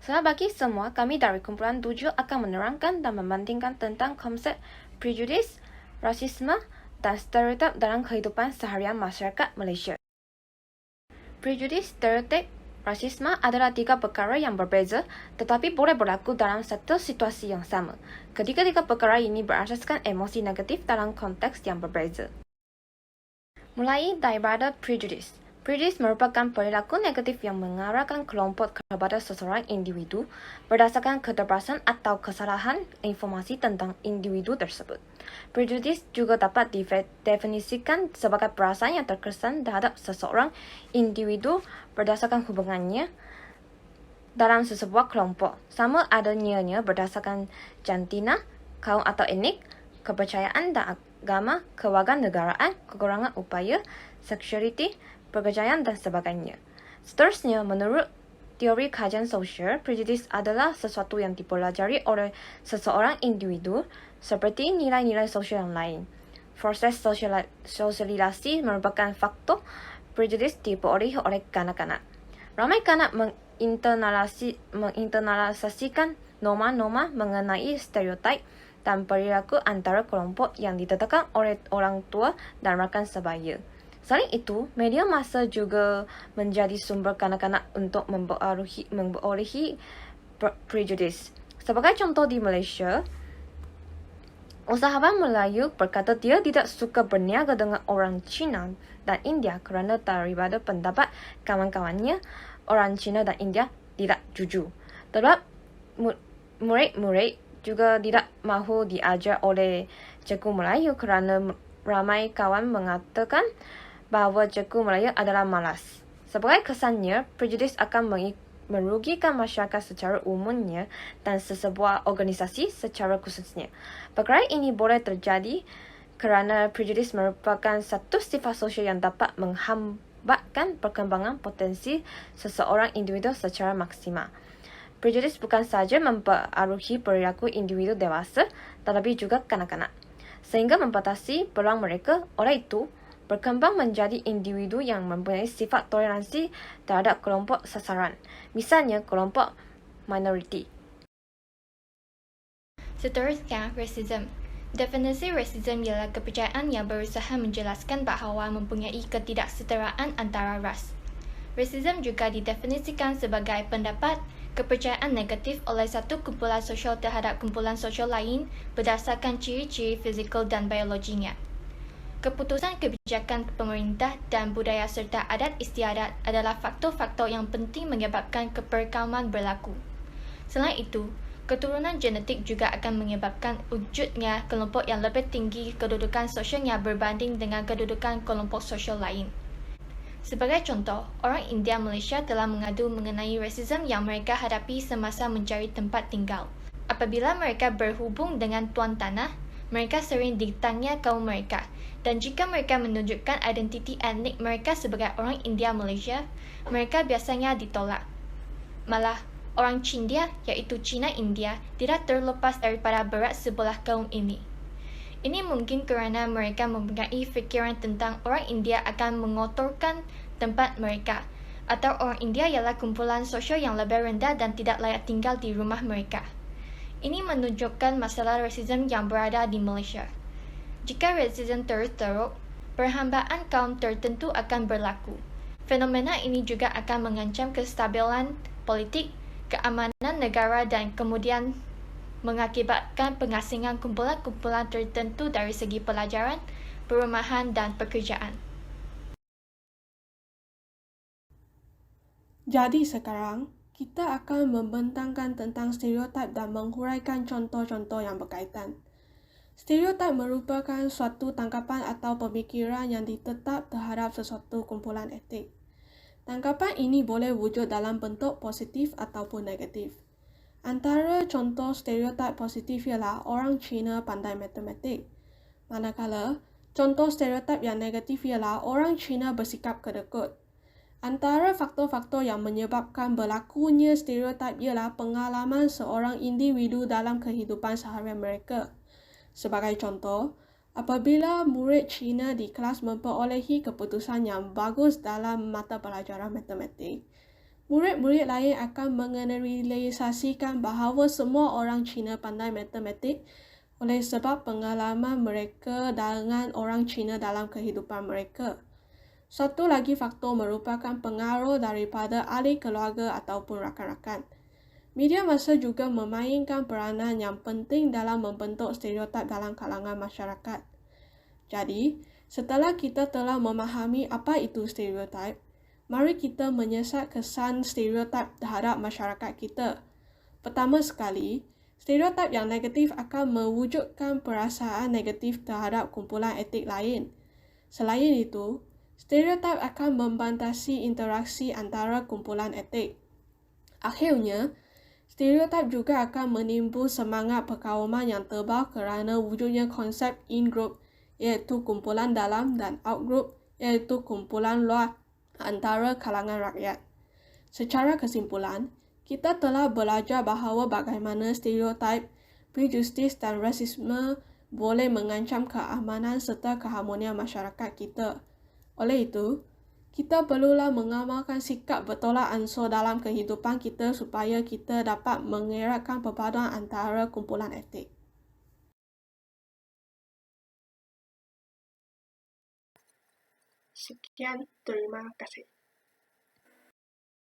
Selamat bagi semua, kami dari kumpulan 7 akan menerangkan dan membandingkan tentang konsep prejudis, rasisme, dan stereotip dalam kehidupan seharian masyarakat Malaysia. Prejudis, stereotip, rasisme adalah 3 perkara yang berbeza tetapi boleh berlaku dalam satu situasi yang sama. Ketiga-tiga perkara ini berasaskan emosi negatif dalam konteks yang berbeza. Mulai daripada prejudis. Prejudis merupakan perilaku negatif yang mengarahkan kelompok kepada seseorang individu berdasarkan keterbatasan atau kesalahan informasi tentang individu tersebut. Prejudis juga dapat didefinisikan sebagai perasaan yang terkesan terhadap seseorang individu berdasarkan hubungannya dalam sesebuah kelompok, sama adanya berdasarkan jantina, kaum atau etnik, kepercayaan dan agama, kewarganegaraan, kekurangan upaya, seksualiti, pekerjaan dan sebagainya. Seterusnya, menurut teori kajian sosial, prejudis adalah sesuatu yang dipelajari oleh seseorang individu seperti nilai-nilai sosial yang lain. Proses sosialisasi merupakan faktor prejudis diperolehi oleh kanak-kanak. Ramai kanak menginternalisasikan norma-norma mengenai stereotip dan perilaku antara kelompok yang ditetapkan oleh orang tua dan rakan sebaya. Selain itu, media massa juga menjadi sumber kanak-kanak untuk memperolehi prejudis. Sebagai contoh di Malaysia, usahawan Melayu berkata dia tidak suka berniaga dengan orang Cina dan India kerana daripada pendapat kawan-kawannya, orang Cina dan India tidak jujur. Terhadap murid-murid juga tidak mahu diajar oleh cikgu Melayu kerana ramai kawan mengatakan bahawa cikgu Melayu adalah malas. Sebagai kesannya, prejudis akan merugikan masyarakat secara umumnya dan sesebuah organisasi secara khususnya. Perkara ini boleh terjadi kerana prejudis merupakan satu sifat sosial yang dapat menghambatkan perkembangan potensi seseorang individu secara maksimal. Prejudis bukan sahaja mempengaruhi perilaku individu dewasa, tetapi juga kanak-kanak, sehingga membatasi peluang mereka. Oleh itu, berkembang menjadi individu yang mempunyai sifat toleransi terhadap kelompok sasaran, misalnya kelompok minoriti. Seterusnya, rasisme. Definisi rasisme ialah kepercayaan yang berusaha menjelaskan bahawa mempunyai ketidaksetaraan antara ras. Rasisme juga didefinisikan sebagai pendapat, kepercayaan negatif oleh satu kumpulan sosial terhadap kumpulan sosial lain berdasarkan ciri-ciri fizikal dan biologinya. Keputusan kebijakan pemerintah dan budaya serta adat istiadat adalah faktor-faktor yang penting menyebabkan keperkauman berlaku. Selain itu, keturunan genetik juga akan menyebabkan wujudnya kelompok yang lebih tinggi kedudukan sosialnya berbanding dengan kedudukan kelompok sosial lain. Sebagai contoh, orang India Malaysia telah mengadu mengenai rasisme yang mereka hadapi semasa mencari tempat tinggal. Apabila mereka berhubung dengan tuan tanah, mereka sering ditanya kaum mereka, dan jika mereka menunjukkan identiti etnik mereka sebagai orang India Malaysia, mereka biasanya ditolak. Malah, orang Chindia, iaitu Cina India, tidak terlepas daripada berat sebelah kaum ini. Ini mungkin kerana mereka mempunyai fikiran tentang orang India akan mengotorkan tempat mereka, atau orang India ialah kumpulan sosial yang lebih rendah dan tidak layak tinggal di rumah mereka. Ini menunjukkan masalah rasisme yang berada di Malaysia. Jika rasisme terus teruk, perhambaan kaum tertentu akan berlaku. Fenomena ini juga akan mengancam kestabilan politik, keamanan negara dan kemudian mengakibatkan pengasingan kumpulan-kumpulan tertentu dari segi pelajaran, perumahan dan pekerjaan. Jadi sekarang, kita akan membentangkan tentang stereotip dan menghuraikan contoh-contoh yang berkaitan. Stereotip merupakan suatu tangkapan atau pemikiran yang ditetap terhadap sesuatu kumpulan etnik. Tangkapan ini boleh wujud dalam bentuk positif ataupun negatif. Antara contoh stereotip positif ialah orang Cina pandai matematik. Manakala, contoh stereotip yang negatif ialah orang Cina bersikap kedekut. Antara faktor-faktor yang menyebabkan berlakunya stereotip ialah pengalaman seorang individu dalam kehidupan seharian mereka. Sebagai contoh, apabila murid Cina di kelas memperolehi keputusan yang bagus dalam mata pelajaran matematik, Murid-murid lain akan mengeneralisasikan bahawa semua orang Cina pandai matematik oleh sebab pengalaman mereka dengan orang Cina dalam kehidupan mereka. Satu lagi faktor merupakan pengaruh daripada ahli keluarga ataupun rakan-rakan. Media masa juga memainkan peranan yang penting dalam membentuk stereotip dalam kalangan masyarakat. Jadi, setelah kita telah memahami apa itu stereotip, mari kita menyiasat kesan stereotip terhadap masyarakat kita. Pertama sekali, stereotip yang negatif akan mewujudkan perasaan negatif terhadap kumpulan etnik lain. Selain itu, stereotip akan membatasi interaksi antara kumpulan etnik. Akhirnya, stereotip juga akan menimbul semangat perkauman yang tebal kerana wujudnya konsep in-group iaitu kumpulan dalam dan out-group iaitu kumpulan luar antara kalangan rakyat. Secara kesimpulan, kita telah belajar bahawa bagaimana stereotip, prejudis dan rasisme boleh mengancam keamanan serta keharmonian masyarakat kita. Oleh itu, kita perlulah mengamalkan sikap bertolak ansur dalam kehidupan kita supaya kita dapat mengeratkan perpaduan antara kumpulan etnik. Sekian, terima kasih.